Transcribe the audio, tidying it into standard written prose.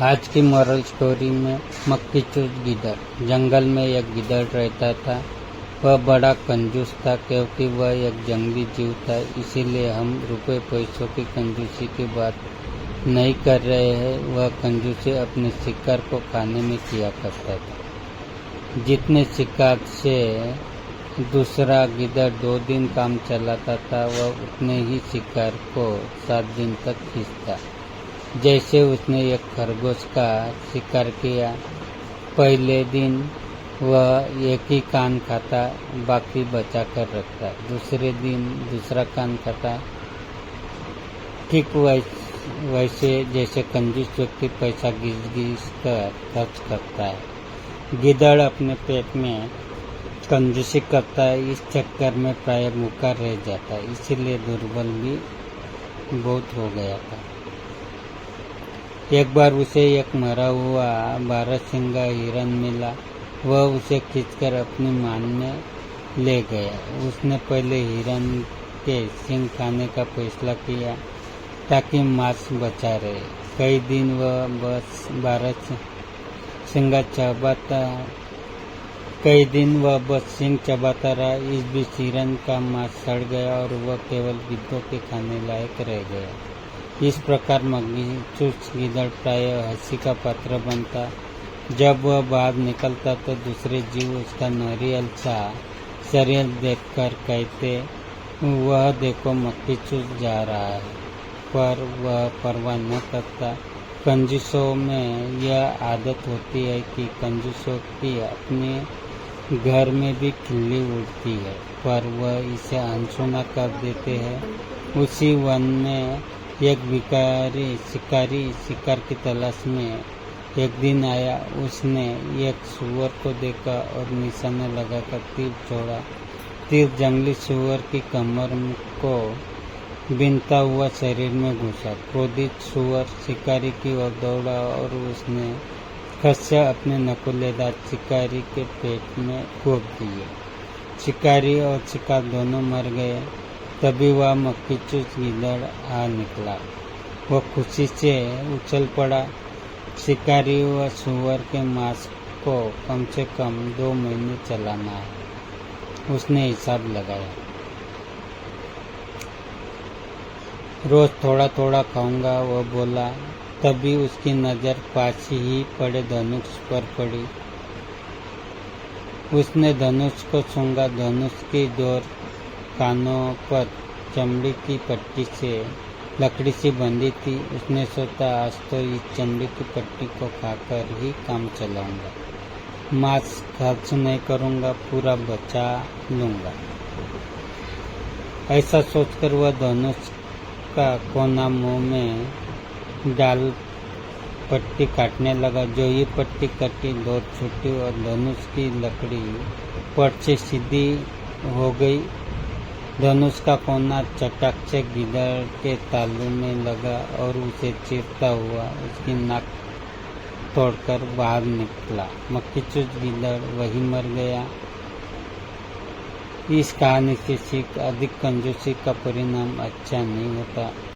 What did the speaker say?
आज की moral story में मक्खी चूस गिद्दड़। जंगल में एक गिद्दड़ रहता था। वह बड़ा कंजूस था क्योंकि वह एक जंगली जीव था। इसीलिए हम रुपए पैसों की कंजूसी की बात नहीं कर रहे हैं। वह कंजूसी अपने शिकार को खाने में किया करता था। जितने शिकार से दूसरा गिद्दड़ 2 दिन काम चलाता था, वह उतने ही शिकार को 7 दिन तक खींचता। जैसे उसने एक खरगोश का शिकार किया। पहले दिन वह एक ही कान खाता, बाकी बचा कर रखता। दूसरे दिन दूसरा कान खाता। ठीक वैसे जैसे कंजूस व्यक्ति पैसा घिस कर खर्च करता है। गिद्दड़ अपने पेट में कंजूसी करता है। इस चक्कर में प्राय भूखा रह जाता है, इसीलिए दुर्बल भी बहुत हो गया था। एक बार उसे एक मरा हुआ 12 सिंगा हिरन मिला। वह उसे खींचकर अपनी मान में ले गया। उसने पहले हिरन के सिंग खाने का फैसला किया ताकि मांस बचा रहे। कई दिन वह बस 12 सिंगा सिंग चबाता रहा। इस बीच हिरन का मांस सड़ गया और वह केवल गिद्धों के खाने लायक रह गया। इस प्रकार मक्खी चूस गिद्दड़ प्राय हंसी का पात्र बनता। जब वह बाहर निकलता तो दूसरे जीव उसका नारियल सा शरीर देखकर कहते, वह देखो मक्खी चूस जा रहा है। पर वह परवाह न करता। कंजूसों में यह आदत होती है कि कंजूसों की अपने घर में भी खिल्ली उड़ती है, पर वह इसे अनसुना कर देते हैं। उसी वन में एक शिकारी शिकार की तलाश में एक दिन आया। उसने एक सूअर को देखा और निशाना लगाकर तीर छोड़ा। तीर जंगली सूअर की कमर को बीनता हुआ शरीर में घुसा। क्रोधित सूअर शिकारी की ओर दौड़ा और उसने खस से अपने नकुले दांत शिकारी के पेट में घोंप दिए। शिकारी और शिकार दोनों मर गए। तभी वह मक्खी चूस गिद्दड़ आ निकला। वह खुशी से उछल पड़ा। शिकारी व सूअर के मांस को कम से कम 2 महीने चलाना है, उसने हिसाब लगाया। रोज थोड़ा थोड़ा खाऊंगा, वह बोला। तभी उसकी नज़र पास ही पड़े धनुष पर पड़ी। उसने धनुष को सूंघा। धनुष की डोर कानों पर चमड़ी की पट्टी से लकड़ी सी बंधी थी। उसने सोचा, आज तो इस चमड़ी की पट्टी को खाकर ही काम चलाऊंगा। मांस खर्च नहीं करूंगा, पूरा बचा लूंगा। ऐसा सोचकर वह धनुष का कोना मुंह में डाल पट्टी काटने लगा। जो ही पट्टी कटी, डोर छूटी और धनुष की लकड़ी पट से सीधी हो गई। धनुष का कोना चटाक से गिद्दड़ के तालू में लगा और उसे चीरता हुआ उसकी नाक तोड़कर बाहर निकला। मक्खी चूस गिद्दड़ वही मर गया। इस कहानी से सीख, अधिक कंजूसी का परिणाम अच्छा नहीं होता।